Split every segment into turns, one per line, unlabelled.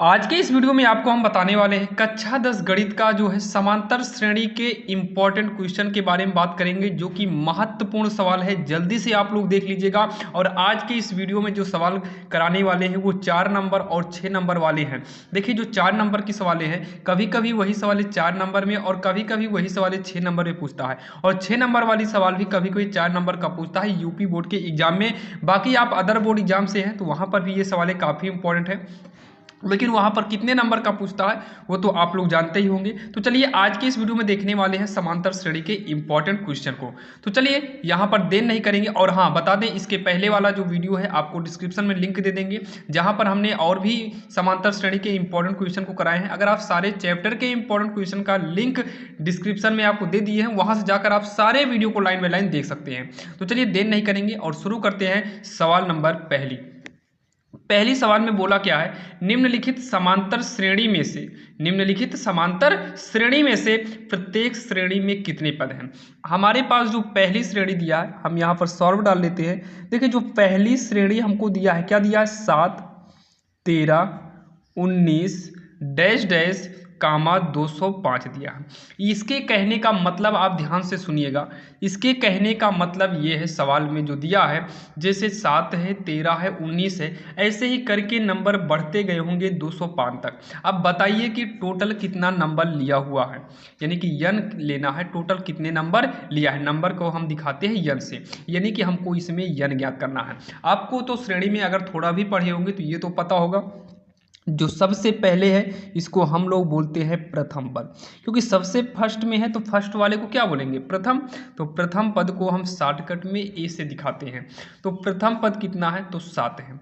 आज के इस वीडियो में आपको हम बताने वाले हैं कक्षा 10 गणित का जो है समांतर श्रेणी के इम्पोर्टेंट क्वेश्चन के बारे में बात करेंगे, जो कि महत्वपूर्ण सवाल है। जल्दी से आप लोग देख लीजिएगा। और आज के इस वीडियो में जो सवाल कराने वाले हैं वो 4 नंबर और 6 नंबर वाले हैं। देखिए, जो 4 नंबर की सवालें हैं, कभी कभी वही सवाल 4 नंबर में और कभी कभी वही सवाल 6 नंबर में पूछता है, और 6 नंबर वाली सवाल भी कभी कभी 4 नंबर का पूछता है यूपी बोर्ड के एग्जाम में। बाकी आप अदर बोर्ड एग्जाम से हैं तो वहाँ पर भी ये सवालें काफ़ी इंपॉर्टेंट है, लेकिन वहां पर कितने नंबर का पूछता है वो तो आप लोग जानते ही होंगे। तो चलिए आज के इस वीडियो में देखने वाले हैं समांतर श्रेणी के इंपॉर्टेंट क्वेश्चन को। तो चलिए यहां पर देर नहीं करेंगे। और हाँ, बता दें, इसके पहले वाला जो वीडियो है आपको डिस्क्रिप्शन में लिंक दे देंगे, जहां पर हमने और भी समांतर श्रेणी के इंपॉर्टेंट क्वेश्चन को कराए हैं। अगर आप सारे चैप्टर के इंपॉर्टेंट क्वेश्चन का लिंक डिस्क्रिप्शन में आपको दे दिए हैं, वहां से जाकर आप सारे वीडियो को लाइन बाय लाइन देख सकते हैं। तो चलिए देर नहीं करेंगे और शुरू करते हैं। सवाल नंबर पहली सवाल में बोला क्या है, निम्नलिखित समांतर श्रेणी में से प्रत्येक श्रेणी में कितने पद हैं। हमारे पास जो पहली श्रेणी दिया है, हम यहाँ पर सॉल्व डाल लेते हैं। देखिए, जो पहली श्रेणी हमको दिया है, क्या दिया है, 7, 13, 19 डैश डैश कामा 205 दिया है। इसके कहने का मतलब आप ध्यान से सुनिएगा। इसके कहने का मतलब ये है, सवाल में जो दिया है, जैसे 7 है, 13 है, 19 है, ऐसे ही करके नंबर बढ़ते गए होंगे 205 तक। अब बताइए कि टोटल कितना नंबर लिया हुआ है, यानी कि यन लेना है, टोटल कितने नंबर लिया है। नंबर को हम दिखाते हैं यन से, यानी कि हमको इसमें यन ज्ञात करना है। आपको तो श्रेणी में अगर थोड़ा भी पढ़े होंगे तो ये तो पता होगा, जो सबसे पहले है इसको हम लोग बोलते हैं प्रथम पद, क्योंकि सबसे फर्स्ट में है तो फर्स्ट वाले को क्या बोलेंगे, प्रथम। तो प्रथम पद को हम शॉर्टकट में ए से दिखाते हैं। तो प्रथम पद कितना है, तो 7 है।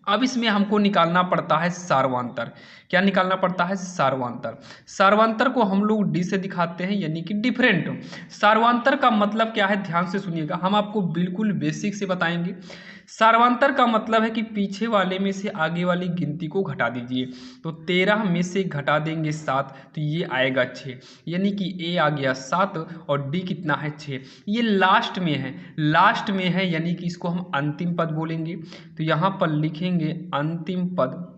अब इसमें हमको निकालना पड़ता है सार्वांतर। क्या निकालना पड़ता है, सार्वांतर। सार्वांतर को हम लोग डी से दिखाते हैं, यानी कि डिफरेंट। सार्वांतर का मतलब क्या है, ध्यान से सुनिएगा, हम आपको बिल्कुल बेसिक से बताएंगे। सार्वांतर का मतलब है कि पीछे वाले में से आगे वाली गिनती को घटा दीजिए। तो 13 में से घटा देंगे 7, तो ये आएगा 6, यानी कि ए आ गया 7 और डी कितना है, 6। ये लास्ट में है, यानी कि इसको हम अंतिम पद बोलेंगे। तो यहाँ पर लिखेंगे अंतिम पद।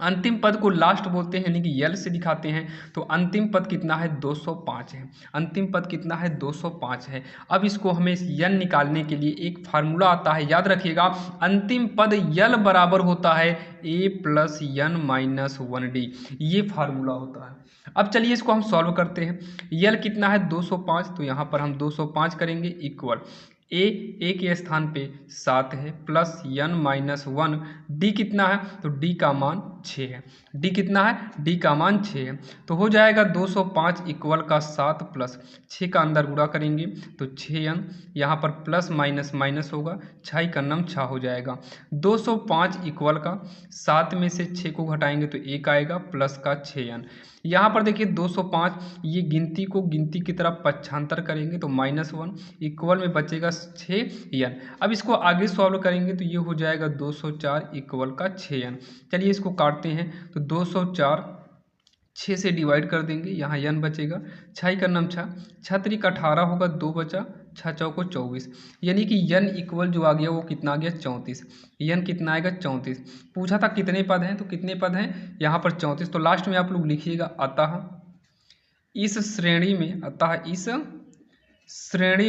अंतिम पद को लास्ट बोलते हैं, यानी कि यल से दिखाते हैं। तो अंतिम पद कितना है, 205 है। अंतिम पद कितना है, 205 है। अब इसको हमें यन निकालने के लिए एक फार्मूला आता है, याद रखिएगा। अंतिम पद यल बराबर होता है a plus N minus 1d, ये फार्मूला होता है। अब चलिए इसको हम सॉल्व करते हैं। यल कितना है, 205, तो यहाँ पर हम 205 करेंगे इक्वल ए के स्थान पे 7 है प्लस यन माइनस 1, डी कितना है, तो डी का मान 6 है। डी कितना है, डी का मान 6 है। तो हो जाएगा 205 इक्वल का 7 प्लस 6 का अंदर गुणा करेंगे तो 6n, यहाँ पर प्लस माइनस माइनस होगा, 6 का नम 6 हो जाएगा। 205 इक्वल का 7 में से 6 को घटाएंगे तो 1 आएगा प्लस का 6n। यहाँ पर देखिए 205, ये गिनती को गिनती की तरफ पक्षांतर करेंगे तो -1 इक्वल में बचेगा 6n। अब इसको आगे सॉल्व करेंगे तो ये हो जाएगा 204 इक्वल का 6n। चलिए इसको काटते हैं तो 204 6 से डिवाइड कर देंगे, यहाँ n बचेगा, 6 का नम 6, 6 त्रिक 18 होगा, 2 बचा, 6 चौको 24, यानी कि n इक्वल जो आ गया वो कितना आ गया, 34। n कितना आएगा, 34। पूछा था कितने पद हैं, तो कितने पद हैं, यहाँ पर 34। तो लास्ट में आप लोग लिखिएगा अतः इस श्रेणी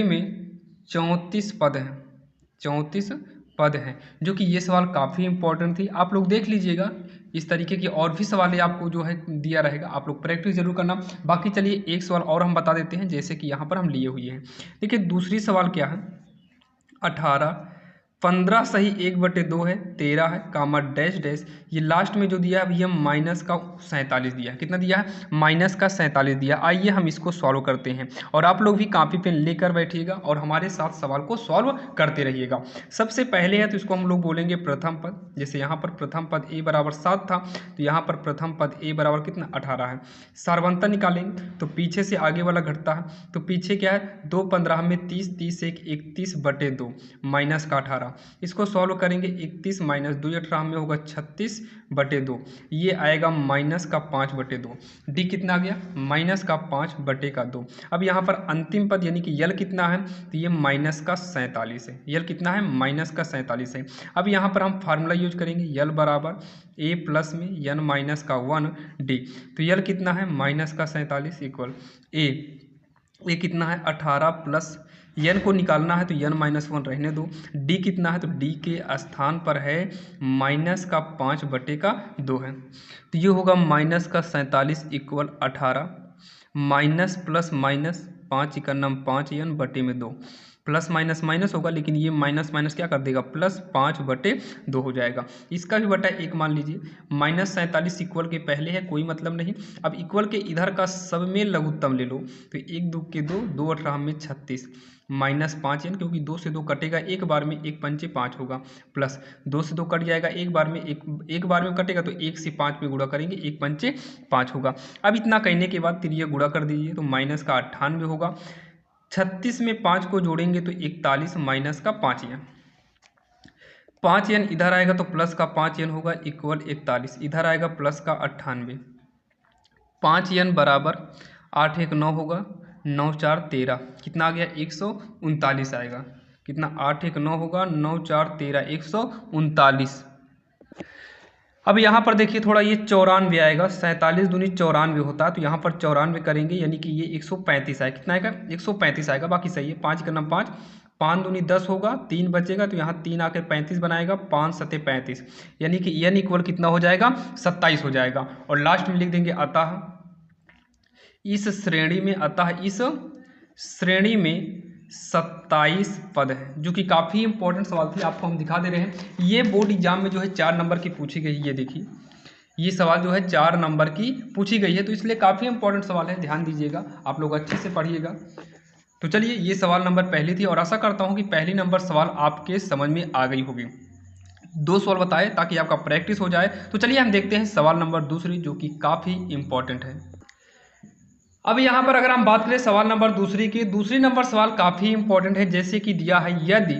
में 34 पद हैं, 34 पद हैं। जो कि ये सवाल काफ़ी इंपॉर्टेंट थी, आप लोग देख लीजिएगा। इस तरीके की और भी सवालें आपको जो है दिया रहेगा, आप लोग प्रैक्टिस जरूर करना। बाकी चलिए एक सवाल और हम बता देते हैं, जैसे कि यहाँ पर हम लिए हुए हैं। देखिए दूसरी सवाल क्या है, 18 15 सही 1/2 है, 13 है कामा डैश डैश, ये लास्ट में जो दिया है भैया माइनस का 47 दिया है। कितना दिया है, माइनस का 47 दिया। आइए हम इसको सॉल्व करते हैं, और आप लोग भी कॉपी पेन लेकर बैठिएगा और हमारे साथ सवाल को सॉल्व करते रहिएगा। सबसे पहले है तो इसको हम लोग बोलेंगे प्रथम पद। जैसे यहाँ पर प्रथम पद a बराबर 7 था, तो यहाँ पर प्रथम पद a बराबर कितना, 18 है। सार्वंतर निकालेंगे तो पीछे से आगे वाला घटता है, तो पीछे क्या है, 2 15 में 30, 30 1 31/2 माइनस का 18, इसको सॉल्व करेंगे 31 माइनस 2 18 में होगा 36/2, ये आएगा -5/2। डी कितना आ गया -5/2। अब यहाँ पर अंतिम पद यानी कि यल कितना है, तो ये -47 है। यल कितना है -47 है। अब यहाँ पर हम फार्मूला यूज करेंगे, यल बराबर a प्लस में n-1 डी। तो यल कितना है -47 इक्वल ए कितना है 18 प्लस n को निकालना है तो n-1 रहने दो। d कितना है, तो d के स्थान पर है -5/2 है। तो ये होगा -47 equal 18 minus plus minus 5 × 5n/2 plus minus minus होगा, लेकिन ये माइनस माइनस क्या कर देगा, +5/2 हो जाएगा। इसका भी बटा 1 मान लीजिए। -47 इक्वल के पहले है, कोई मतलब नहीं। अब इक्वल के इधर का सब में लघुत्तम ले लो, तो 1 2 के 2, 2 18 में 36 -5n, क्योंकि 2 से 2 कटेगा एक बार में, 1 पंचे 5 होगा, प्लस 2 से 2 कट जाएगा एक बार में, एक बार में कटेगा तो 1 से 5 में गुणा करेंगे, 1 पंचे 5 होगा। अब इतना कहने के बाद तिरिया गुणा कर दीजिए, तो माइनस का 98 होगा। 36 में 5 को जोड़ेंगे तो 41 माइनस का 5n, 5n इधर आएगा तो प्लस का 5n होगा इक्वल 41, इधर आएगा प्लस का 98, 5n बराबर 8 1 9 होगा, 9 4 13, कितना आ गया 139 आएगा। कितना 8 1 9 होगा, 9 4 13 139। अब यहाँ पर देखिए थोड़ा ये 94 आएगा, 47 दूनी 94 होता है, तो यहाँ पर 94 करेंगे यानी कि ये 135 आएगा। कितना आएगा 135 आएगा, बाकी सही है। 5 × 5, 5 दूनी 10 होगा, 3 बचेगा तो यहाँ 3 आकर 35 बनाएगा, 5 7 35, यानी कि n इक्वल कितना हो जाएगा 27 हो जाएगा। और लास्ट में लिख देंगे अतः इस श्रेणी में 27 पद है, जो कि काफ़ी इंपॉर्टेंट सवाल थे, आपको हम दिखा दे रहे हैं। ये बोर्ड एग्जाम में जो है 4 नंबर की पूछी गई, ये देखिए ये सवाल जो है 4 नंबर की पूछी गई है, तो इसलिए काफ़ी इंपॉर्टेंट सवाल है, ध्यान दीजिएगा, आप लोग अच्छे से पढ़िएगा। तो चलिए ये सवाल नंबर पहली थी, और आशा करता हूँ कि पहली नंबर सवाल आपके समझ में आ गई होगी। 2 सवाल बताए ताकि आपका प्रैक्टिस हो जाए। तो चलिए हम देखते हैं सवाल नंबर दूसरी, जो कि काफ़ी इंपॉर्टेंट है। अब यहाँ पर अगर हम बात करें सवाल नंबर दूसरी की, दूसरी नंबर सवाल काफ़ी इंपॉर्टेंट है। जैसे कि दिया है, यदि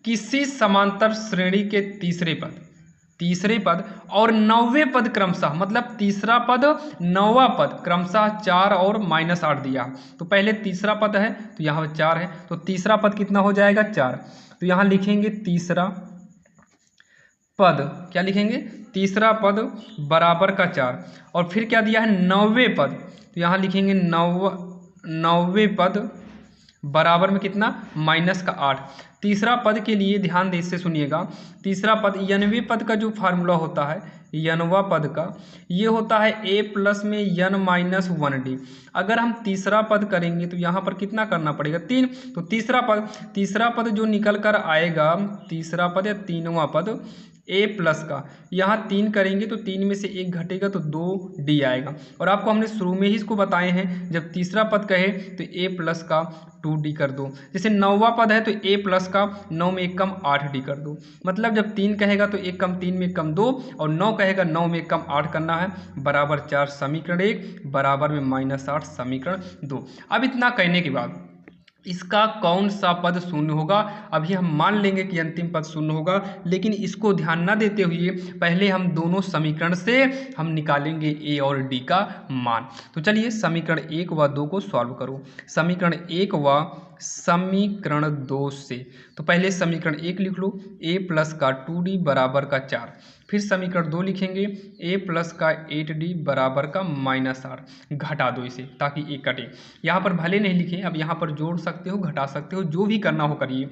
किसी समांतर श्रेणी के तीसरे पद और 9वें पद क्रमशः, मतलब तीसरा पद 9वां पद क्रमशः 4 और -8 दिया। तो पहले तीसरा पद है तो यहाँ 4 है, तो तीसरा पद कितना हो जाएगा 4। तो यहाँ लिखेंगे तीसरा पद, क्या लिखेंगे, तीसरा पद बराबर का 4। और फिर क्या दिया है 9वें पद, तो यहाँ लिखेंगे 9वें पद बराबर में कितना -8। तीसरा पद के लिए ध्यान दे से सुनिएगा, तीसरा पद n वें पद का जो फार्मूला होता है, n वां पद का, ये होता है a प्लस में n-1 डी। अगर हम तीसरा पद करेंगे तो यहाँ पर कितना करना पड़ेगा 3। तो तीसरा पद जो निकल कर आएगा, तीसरा पद या 3वां पद a प्लस का, यहाँ 3 करेंगे तो 3 में से 1 घटेगा तो 2d आएगा। और आपको हमने शुरू में ही इसको बताए हैं, जब तीसरा पद कहे तो a प्लस का 2d कर दो। जैसे 9वां पद है तो a प्लस का 9 में 1 कम 8d कर दो। मतलब जब 3 कहेगा तो 1 कम 3 में कम 2, और 9 कहेगा 9 में 1 कम 8 करना है, बराबर 4 समीकरण 1 बराबर में -8 समीकरण 2। अब इतना कहने के बाद इसका कौन सा पद शून्य होगा, अभी हम मान लेंगे कि अंतिम पद शून्य होगा, लेकिन इसको ध्यान न देते हुए पहले हम दोनों समीकरण से हम निकालेंगे a और d का मान। तो चलिए समीकरण 1 व 2 को सॉल्व करो। समीकरण 1 व समीकरण 2 से, तो पहले समीकरण 1 लिख लो, a प्लस का 2d बराबर का 4। फिर समीकरण 2 लिखेंगे, a प्लस का 8d बराबर का -8। घटा दो इसे ताकि a कटे। यहाँ पर भले नहीं लिखे, अब यहाँ पर जोड़ सकते हो, घटा सकते हो, जो भी करना हो करिए।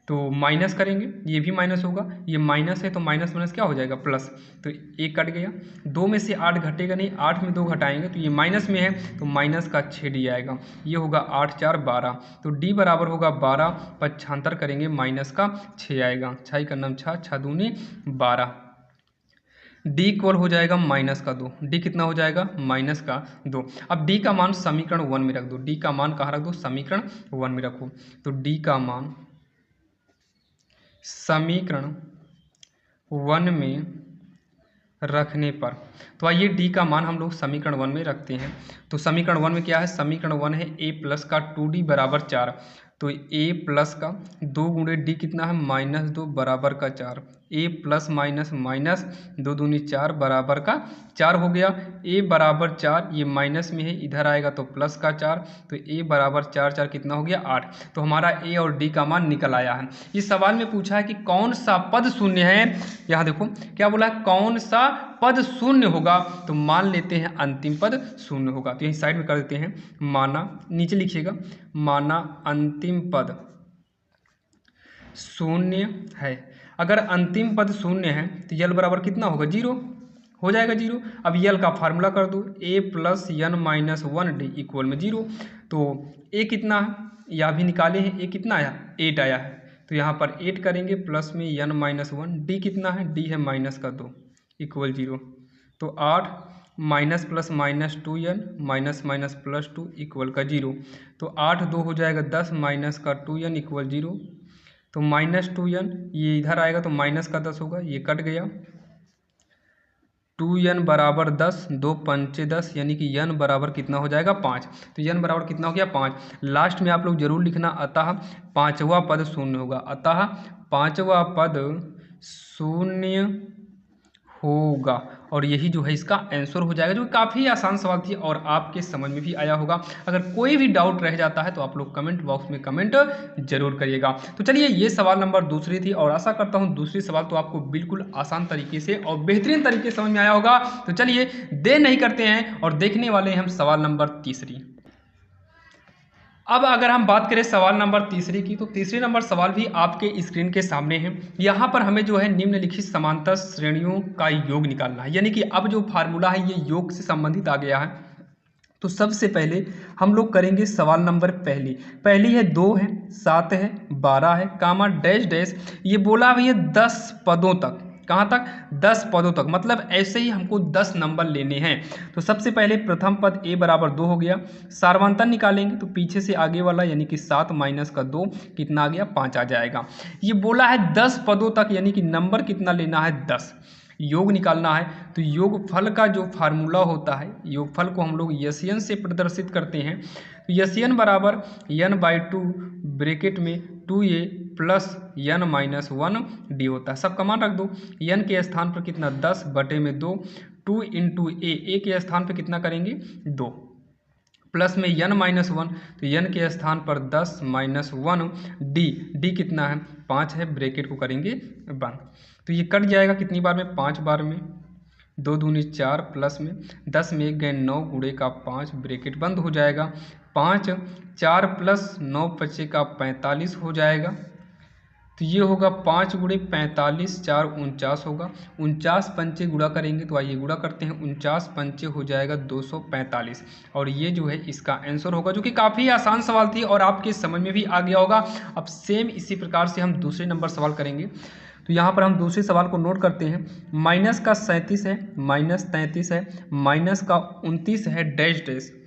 तो माइनस करेंगे, ये भी माइनस होगा, ये माइनस है तो माइनस माइनस क्या हो जाएगा प्लस, तो 1 कट गया। 2 में से 8 घटेगा नहीं, 8 में 2 घटाएंगे तो ये माइनस में है तो माइनस का 6d आएगा। ये होगा 8 4 12, तो d बराबर होगा 12, पक्षांतर करेंगे माइनस का 6 आएगा। 6 का 9 6, 6 दूनी 12, d इक्वल हो जाएगा -2। d कितना हो जाएगा -2। अब d का मान समीकरण 1 में रख दो। d का मान कहाँ रख दो, समीकरण 1 में रखो। तो d का मान समीकरण 1 में रखने पर, तो आइए d का मान हम लोग समीकरण 1 में रखते हैं। तो समीकरण 1 में क्या है, समीकरण 1 है a प्लस का 2d बराबर 4। तो a प्लस का 2 गुणे d कितना है -2 बराबर का 4। a प्लस माइनस माइनस 2 दूनी 4 बराबर का 4 हो गया। a बराबर 4, ये माइनस में है, इधर आएगा तो प्लस का 4, तो a बराबर 4 4 कितना हो गया 8। तो हमारा a और d का मान निकल आया है। इस सवाल में पूछा है कि कौन सा पद शून्य है। यहाँ देखो क्या बोला है, कौन सा पद शून्य होगा, तो मान लेते हैं अंतिम पद शून्य होगा। तो यही साइड में कर देते हैं, माना, नीचे लिखिएगा, माना अंतिम पद शून्य है। अगर अंतिम पद शून्य है तो यल बराबर कितना होगा 0 हो जाएगा 0। अब यल का फार्मूला कर दो, a plus N minus 1d equal में 0। तो a कितना है, या भी निकाले हैं, a कितना आया 8 आया है, तो यहाँ पर 8 करेंगे प्लस में यन माइनस 1, d कितना है, d है माइनस का 2 इक्वल 0। तो 8 minus plus minus 2n minus minus plus 2 equal का 0। तो 8 2 हो जाएगा 10 माइनस का 2n इक्वल 0। तो माइनस 2n ये इधर आएगा तो माइनस का 10 होगा, ये कट गया। 2n बराबर 10, 2 पंचे 10, यानी कि n बराबर कितना हो जाएगा 5। तो n बराबर कितना हो गया 5। लास्ट में आप लोग जरूर लिखना, अतः पांचवा पद शून्य होगा, अतः पांचवा पद शून्य होगा। और यही जो है इसका आंसर हो जाएगा, जो काफ़ी आसान सवाल थी और आपके समझ में भी आया होगा। अगर कोई भी डाउट रह जाता है तो आप लोग कमेंट बॉक्स में कमेंट जरूर करिएगा। तो चलिए, ये सवाल नंबर दूसरी थी और आशा करता हूँ दूसरी सवाल तो आपको बिल्कुल आसान तरीके से और बेहतरीन तरीके से समझ में आया होगा। तो चलिए देर नहीं करते हैं और देखने वाले हैं हम सवाल नंबर तीसरी। अब अगर हम बात करें सवाल नंबर तीसरी की, तो तीसरे नंबर सवाल भी आपके स्क्रीन के सामने है। यहाँ पर हमें जो है निम्नलिखित समांतर श्रेणियों का योग निकालना है, यानी कि अब जो फार्मूला है ये योग से संबंधित आ गया है। तो सबसे पहले हम लोग करेंगे सवाल नंबर पहली है 2 है 7 है 12 है कामा डैश डैश, ये बोला भैया 10 पदों तक, कहाँ तक 10 पदों तक, मतलब ऐसे ही हमको 10 नंबर लेने हैं। तो सबसे पहले प्रथम पद a बराबर 2 हो गया, सार्वंतन निकालेंगे तो पीछे से आगे वाला यानी कि 7 माइनस का 2 कितना आ गया 5 आ जाएगा। ये बोला है 10 पदों तक, यानी कि नंबर कितना लेना है 10, योग निकालना है। तो योगफल का जो फार्मूला होता है, योगफल को हम लोग यसियन से प्रदर्शित करते हैं। तो यसियन बराबर n/2 ब्रैकेट में 2a plus n minus 1d होता है। सब का मान रख दो, n के स्थान पर कितना 10 बटे में 2, 2 इंटू a के स्थान पर कितना करेंगे 2 प्लस में n माइनस 1, तो n के स्थान पर 10 माइनस 1 d कितना है 5 है, ब्रैकेट को करेंगे बंद। तो ये कट जाएगा कितनी बार में 5 बार में, 2 दूनी 4 प्लस में 10 में 1 गए 9 गुणे का 5 ब्रैकेट बंद हो जाएगा। 5 4 प्लस 9 पचे का 45 हो जाएगा। तो ये होगा 5 गुणे 45, 4 49 होगा, 49 पंचे गुणा करेंगे तो आइए गुणा करते हैं, 49 पंचे हो जाएगा 245 और ये जो है इसका आंसर होगा, जो कि काफ़ी आसान सवाल थी और आपके समझ में भी आ गया होगा। अब सेम इसी प्रकार से हम दूसरे नंबर सवाल करेंगे। तो यहाँ पर हम दूसरे सवाल को नोट करते हैं, माइनस का 37 है, माइनस 33 है, माइनस का 29 है डैश डैश,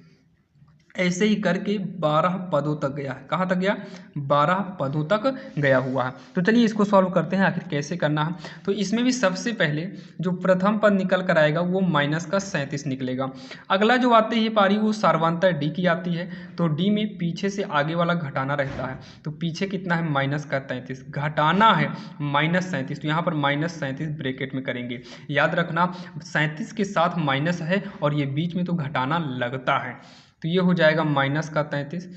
ऐसे ही करके 12 पदों तक गया है। कहाँ तक गया 12 पदों तक गया हुआ है। तो चलिए इसको सॉल्व करते हैं, आखिर कैसे करना है। तो इसमें भी सबसे पहले जो प्रथम पद निकल कर आएगा वो माइनस का 37 निकलेगा। अगला जो आती है पारी वो सार्वंतर डी की आती है, तो डी में पीछे से आगे वाला घटाना रहता है। तो पीछे कितना है माइनस का 33, घटाना है माइनस 37, तो यहाँ पर माइनस 37 ब्रैकेट में करेंगे। याद रखना 37 के साथ माइनस है और ये बीच में तो घटाना लगता है। तो ये हो जाएगा माइनस का 33,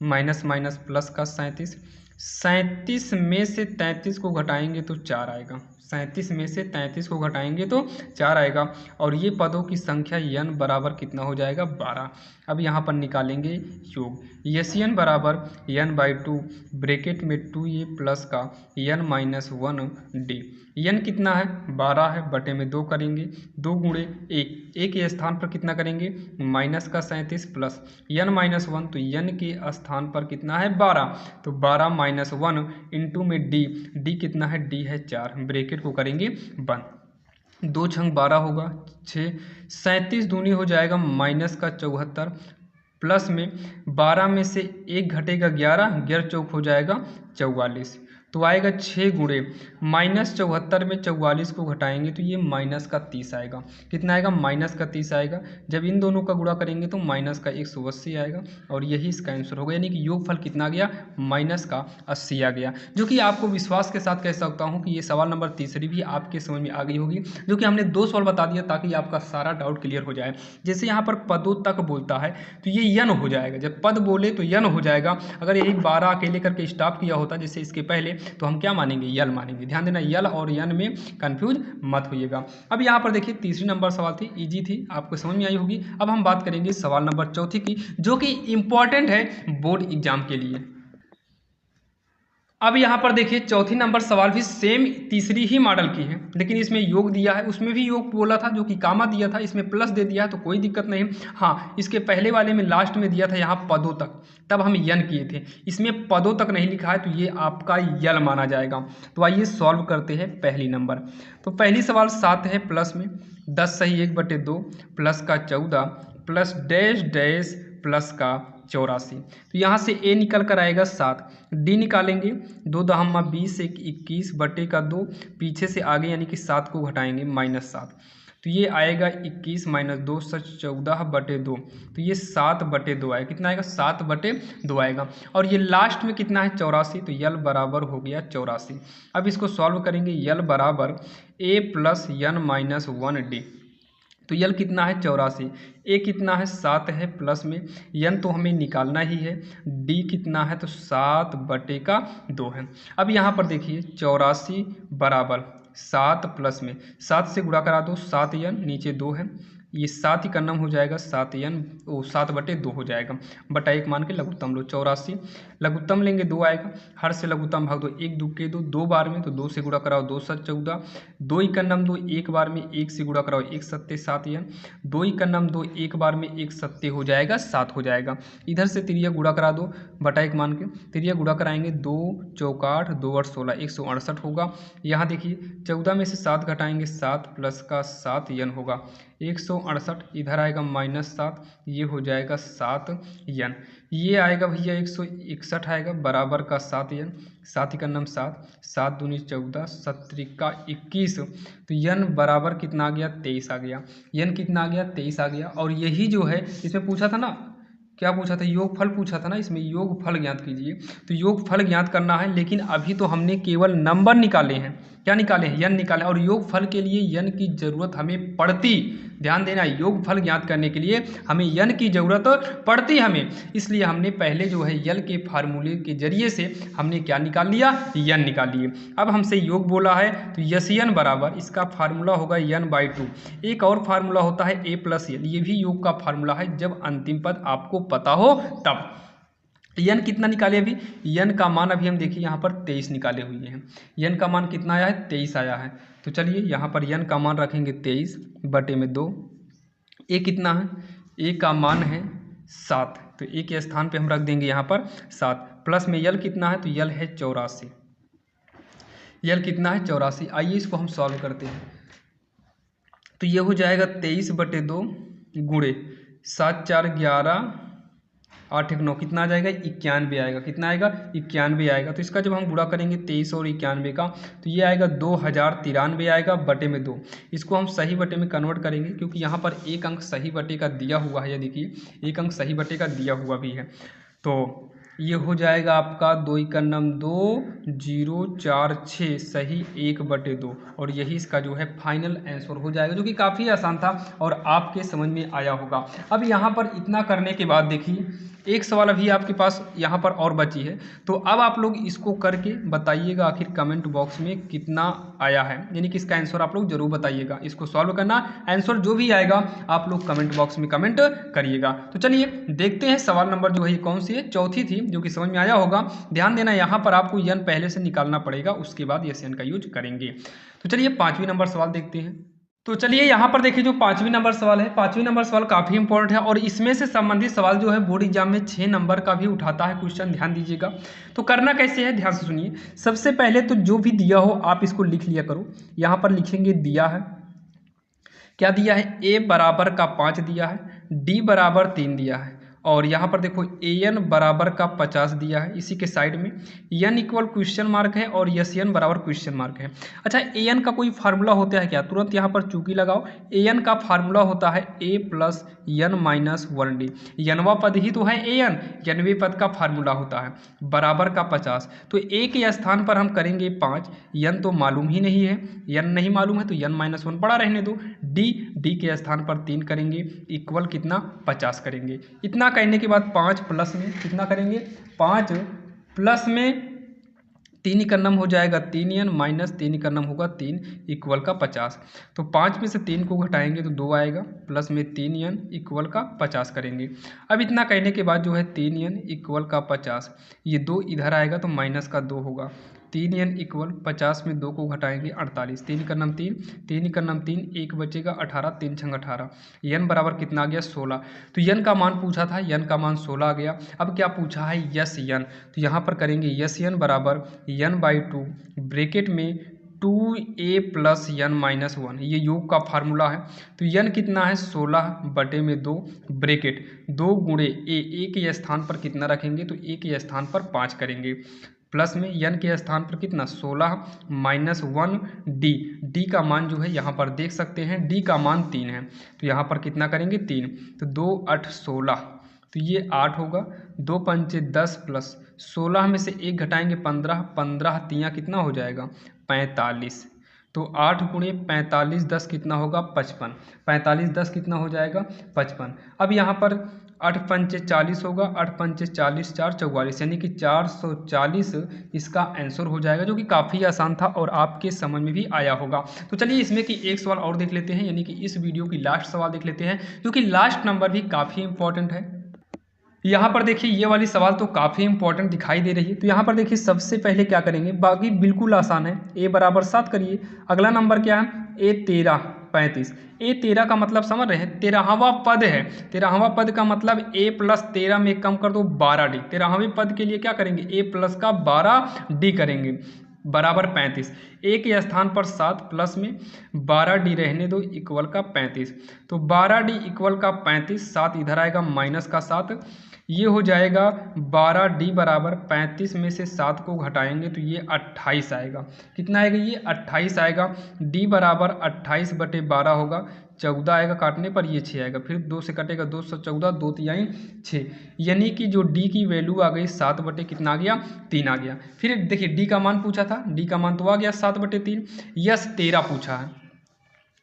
माइनस माइनस प्लस का 37, 37 में से 33 को घटाएंगे तो 4 आएगा, 37 में से 33 को घटाएंगे तो 4 आएगा और ये पदों की संख्या n बराबर कितना हो जाएगा 12। अब यहाँ पर निकालेंगे योग, यसियन बराबर n/2 ब्रैकेट में 2a प्लस का n माइनस 1d, n कितना है 12 है, बटे में 2 करेंगे, 2 गुणे a के स्थान पर कितना करेंगे माइनस का 37 प्लस n माइनस 1, तो n के स्थान पर कितना है 12, तो 12 माइनस 1 इंटू में d कितना है d है 4, ब्रैकेट को करेंगे बंद। 2 छंग 12 होगा 6, 37 दूनी हो जाएगा माइनस का 74 प्लस में 12 में से 1 घटेगा 11, 11 चौक हो जाएगा 44, तो आएगा 6 गुणे -74 में 44 को घटाएंगे तो ये -30 आएगा। कितना आएगा? -30 आएगा। जब इन दोनों का गुणा करेंगे तो -180 आएगा और यही इसका आंसर होगा। यानी कि योगफल कितना आ गया? -80 आ गया। जो कि आपको विश्वास के साथ कह सकता हूँ कि ये सवाल नंबर तीसरी भी आपके समझ में आ गई होगी, जो कि हमने 2 सवाल बता दिया ताकि आपका सारा डाउट क्लियर हो जाए। जैसे यहाँ पर पदों तक बोलता है तो ये यन हो जाएगा। जब पद बोले तो यन हो जाएगा। अगर यही 12 अकेले करके स्टॉप किया होता जैसे इसके पहले, तो हम क्या मानेंगे? यल मानेंगे। ध्यान देना, यल और यन में कंफ्यूज मत होइएगा। अब यहाँ पर देखिए तीसरी नंबर सवाल थी, इजी थी, आपको समझ में आई होगी। अब हम बात करेंगे सवाल नंबर चौथी की, जो कि इंपॉर्टेंट है बोर्ड एग्जाम के लिए। अब यहाँ पर देखिए चौथी नंबर सवाल भी सेम तीसरी ही मॉडल की है, लेकिन इसमें योग दिया है, उसमें भी योग बोला था जो कि कामा दिया था, इसमें प्लस दे दिया है तो कोई दिक्कत नहीं। हाँ, इसके पहले वाले में लास्ट में दिया था यहाँ पदों तक, तब हम यन किए थे। इसमें पदों तक नहीं लिखा है तो ये आपका यल माना जाएगा। तो आइए सॉल्व करते हैं पहली नंबर। तो पहली सवाल 7 है प्लस में 10 सही 1/2 प्लस का 14 प्लस डैश डैश प्लस का 84। तो यहाँ से ए निकल कर आएगा 7, डी निकालेंगे 2 दहम्मा 20 21 बटे का 2, पीछे से आगे यानी कि 7 को घटाएंगे -7, तो ये आएगा 21 - 2 14/2, तो ये 7/2 आएगा। कितना आएगा? 7/2 आएगा। और ये लास्ट में कितना है? 84, तो यल बराबर हो गया 84। अब इसको सॉल्व करेंगे, यल बराबर a + n - 1d। तो यल कितना है? 84। ए कितना है? 7 है प्लस में, यन तो हमें निकालना ही है, डी कितना है? तो 7/2 है। अब यहाँ पर देखिए 84 बराबर 7 प्लस में 7 से गुणा करा दो, 7 यन नीचे 2 है, ये 7 ही का नम हो जाएगा, 7/2 हो जाएगा। बटा 1 मान के लघुत्तम लो, 84 लघुत्तम लेंगे 2 आएगा, हर से लघुत्तम भाग दो, 1 2 के 2, 2 बार में तो 2 से गुणा कराओ, 2 7 14, 2 ही का नम 2, 1 बार में 1 से गुणा कराओ, 1 7 7 यन, 2 ही का नम 2, 1 बार में 1 7 हो जाएगा, 7 हो जाएगा। इधर से तिरिया गुणा करा दो, बटा 1 मान के तिरिया गुणा कराएंगे, 2 चौका 8 2 8 16 168 होगा। यहाँ देखिए 14 में से 7 घटाएंगे, 7 प्लस का 7 यन होगा, 168, इधर आएगा -7, ये हो जाएगा 7 यन, ये आएगा भैया 161 आएगा बराबर का 7 यन, 7 ही का नम 7, 7 दूनी 14, 7 का 21, तो यन बराबर कितना आ गया? 23 आ गया। यन कितना आ गया? 23 आ गया। और यही जो है इसमें पूछा था ना, क्या पूछा था? योगफल पूछा था ना, इसमें योगफल ज्ञात कीजिए। तो योगफल ज्ञात करना है, लेकिन अभी तो हमने केवल नंबर निकाले हैं। क्या निकाले हैं? यन निकाले। और योगफल के लिए यन की जरूरत हमें पड़ती, ध्यान देना, योगफल ज्ञात करने के लिए हमें यन की जरूरत पड़ती हमें, इसलिए हमने पहले जो है यल के फार्मूले के जरिए से हमने क्या निकाल लिया? यन निकाल लिए। अब हमसे योग बोला है तो यन बराबर, इसका फार्मूला होगा n/2। एक और फार्मूला होता है a + l, ये भी योग का फार्मूला है जब अंतिम पद आपको पता हो तब। यन कितना निकाले? अभी यन का मान अभी हम देखिए यहाँ पर 23 निकाले हुए हैं। यन का मान कितना आया है? 23 आया है। तो चलिए यहाँ पर यन का मान रखेंगे 23/2। ए कितना है? ए का मान है 7, तो ए के स्थान पे हम रख देंगे यहाँ पर 7, प्लस में यल कितना है? तो यल है 84। यल कितना है? 84। आइए इसको हम सॉल्व करते हैं। तो ये हो जाएगा 23/2 गुणे 7 4 11 8 1 9, कितना आ जाएगा? 91 आएगा। कितना आएगा? 91 आएगा। तो इसका जब हम गुणा करेंगे 23 और 91 का, तो ये आएगा 2093 आएगा बटे में 2। इसको हम सही बटे में कन्वर्ट करेंगे, क्योंकि यहाँ पर एक अंक सही बटे का दिया हुआ है। ये देखिए एक अंक सही बटे का दिया हुआ भी है। तो ये हो जाएगा आपका 2 का नम 2 0 4 6 सही 1/2, और यही इसका जो है फाइनल आंसर हो जाएगा, जो कि काफ़ी आसान था और आपके समझ में आया होगा। अब यहाँ पर इतना करने के बाद देखिए एक सवाल अभी आपके पास यहाँ पर और बची है, तो अब आप लोग इसको करके बताइएगा आखिर कमेंट बॉक्स में कितना आया है, यानी कि इसका आंसर आप लोग जरूर बताइएगा। इसको सॉल्व करना, आंसर जो भी आएगा आप लोग कमेंट बॉक्स में कमेंट करिएगा। तो चलिए देखते हैं सवाल नंबर जो है कौन सी है, चौथी थी, जो कि समझ में आया होगा। ध्यान देना, यहाँ पर आपको यन पहले से निकालना पड़ेगा, उसके बाद यस यन का यूज करेंगे। तो चलिए 5वीं नंबर सवाल देखते हैं। तो चलिए यहाँ पर देखिए जो 5वीं नंबर सवाल है, 5वीं नंबर सवाल काफ़ी इंपॉर्टेंट है और इसमें से संबंधित सवाल जो है बोर्ड एग्जाम में 6 नंबर का भी उठाता है क्वेश्चन, ध्यान दीजिएगा। तो करना कैसे है, ध्यान से सुनिए। सबसे पहले तो जो भी दिया हो आप इसको लिख लिया करो। यहाँ पर लिखेंगे दिया है, क्या दिया है? a बराबर का 5 दिया है, d बराबर 3 दिया है, और यहाँ पर देखो an बराबर का 50 दिया है, इसी के साइड में n इक्वल क्वेश्चन मार्क है और n बराबर क्वेश्चन मार्क है। अच्छा, an का कोई फार्मूला होता है क्या? तुरंत यहाँ पर चूकी लगाओ। an का फार्मूला होता है a plus n minus 1d। नवा पद ही तो है an, नवे पद का फार्मूला होता है बराबर का 50। तो a के स्थान पर हम करेंगे 5, n तो मालूम ही नहीं है, n नहीं मालूम है तो n माइनस 1 पड़ा रहने दो। d के स्थान पर 3 करेंगे, इक्वल कितना 50 करेंगे। इतना करने के बाद 5 प्लस में कितना करेंगे, 5 प्लस में 3 का नम हो जाएगा 3n माइनस 3 का नम होगा 3 इक्वल का 50। तो 5 में से 3 को घटाएंगे तो 2 आएगा, प्लस में 3n इक्वल का 50 करेंगे। अब इतना कहने के बाद जो है 3n इक्वल का 50, ये 2 इधर आएगा तो माइनस का 2 होगा। 3n इक्वल 50 में 2 को घटाएंगे 48, 3 का नम 3, 3 का नम 3, 1 बचेगा 18, 3 छंग 18, n बराबर कितना आ गया 16। तो n का मान पूछा था, n का मान 16 आ गया। अब क्या पूछा है, यस n, तो यहाँ पर करेंगे यस n बराबर n/2 ब्रैकेट में 2a प्लस n माइनस 1, ये योग का फार्मूला है। तो n कितना है 16/2 ब्रैकेट 2 गुणे a के स्थान पर कितना रखेंगे, तो a के स्थान पर 5 करेंगे, प्लस में n के स्थान पर कितना 16 माइनस 1d का मान जो है यहाँ पर देख सकते हैं, d का मान 3 है तो यहाँ पर कितना करेंगे 3, तो 2 8 16, तो ये 8 होगा, 2 पंचे 10 प्लस 16 में से 1 घटाएंगे 15, 15 तियाँ कितना हो जाएगा 45, तो 8 गुणे 45 10 कितना होगा 55, 45 10 कितना हो जाएगा 55। अब यहाँ पर 8 पंचे 40 होगा, 8 पंचे 40 4 44, यानी कि 440 इसका आंसर हो जाएगा, जो कि काफ़ी आसान था और आपके समझ में भी आया होगा। तो चलिए इसमें कि एक सवाल और देख लेते हैं, यानी कि इस वीडियो की लास्ट सवाल देख लेते हैं, क्योंकि लास्ट नंबर भी काफ़ी इंपॉर्टेंट है। यहाँ पर देखिए ये वाली सवाल तो काफ़ी इंपॉर्टेंट दिखाई दे रही है। तो यहाँ पर देखिए सबसे पहले क्या करेंगे, बाकी बिल्कुल आसान है, a बराबर 7 करिए। अगला नंबर क्या है, a 13 35, a 13 का मतलब समझ रहे हैं 13वां पद है, 13वां पद का मतलब a प्लस 13 में कम कर दो 12d, 13वें पद के लिए क्या करेंगे a प्लस का 12d करेंगे बराबर 35, a के स्थान पर 7 प्लस में 12d रहने दो इक्वल का 35, तो 12d इक्वल का 35, 7 इधर आएगा माइनस का 7, ये हो जाएगा 12d बराबर 35 में से 7 को घटाएंगे तो ये 28 आएगा। कितना आएगा, ये 28 आएगा। d बराबर 28/12 होगा, 14 आएगा काटने पर, ये 6 आएगा, फिर 2 से कटेगा 214, 2 तिहाई 6, यानी कि जो d की वैल्यू आ गई 7 कितना आ गया 3 आ गया। फिर देखिए d का मान पूछा था, d का मान तो आ गया 7/3, यस 13 पूछा है,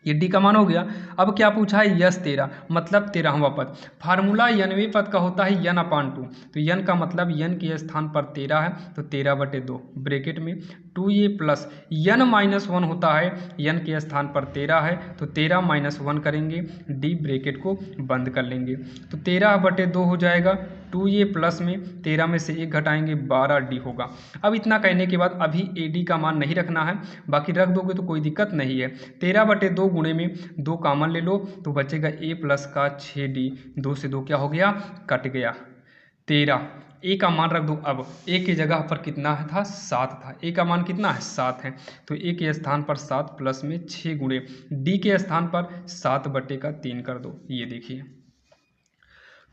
ये d का मान हो गया। अब क्या पूछा है, यस 13 मतलब 13वां पद, फार्मूला nवें पद का होता है n/2, तो n का मतलब n के स्थान पर 13 है तो 13/2 ब्रैकेट में 2a प्लस n माइनस 1 होता है, n के स्थान पर 13 है तो 13 माइनस 1 करेंगे, d ब्रैकेट को बंद कर लेंगे, तो 13/2 हो जाएगा, 2a प्लस में 13 में से 1 घटाएंगे 12d होगा। अब इतना कहने के बाद अभी ad का मान नहीं रखना है, बाकी रख दोगे तो कोई दिक्कत नहीं है। 13/2 गुणे में 2 कॉमन ले लो तो बचेगा a प्लस का 6d, 2 से 2 क्या हो गया कट गया 13, a का मान रख दो। अब a की जगह पर कितना था 7 था, a का मान कितना है 7 है, तो a के स्थान पर 7 प्लस में 6 गुणे d के स्थान पर 7/3 कर दो, ये देखिए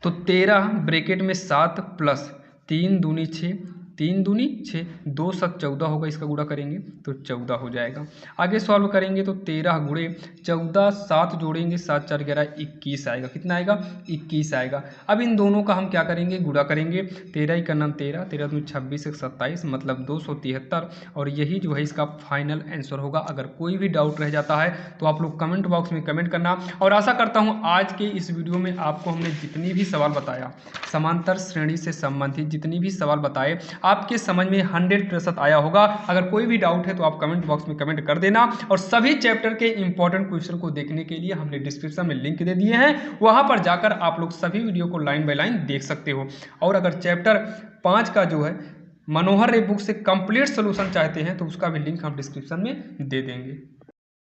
तो 13 ब्रैकेट में 7 प्लस 3 दूनी 6, 3 दूनी 6, 2 7 14 होगा, इसका गुणा करेंगे तो 14 हो जाएगा। आगे सॉल्व करेंगे तो 13 गुणे 14, 7 जोड़ेंगे 7 4 11 21 आएगा, कितना आएगा 21 आएगा। अब इन दोनों का हम क्या करेंगे, गुणा करेंगे, 13 का नाम 13, 13 दूनी 26 1 27 मतलब 273, और यही जो है इसका फाइनल आंसर होगा। अगर कोई भी डाउट रह जाता है तो आप लोग कमेंट बॉक्स में कमेंट करना, और आशा करता हूँ आज के इस वीडियो में आपको हमने जितनी भी सवाल बताया, समांतर श्रेणी से संबंधित जितनी भी सवाल बताए, आपके समझ में 100% आया होगा। अगर कोई भी डाउट है तो आप कमेंट बॉक्स में कमेंट कर देना, और सभी चैप्टर के इंपॉर्टेंट क्वेश्चन को देखने के लिए हमने डिस्क्रिप्शन में लिंक दे दिए हैं, वहां पर जाकर आप लोग सभी वीडियो को लाइन बाय लाइन देख सकते हो। और अगर चैप्टर 5 का जो है मनोहर रे बुक से कंप्लीट सोल्यूशन चाहते हैं तो उसका भी लिंक हम डिस्क्रिप्शन में दे देंगे।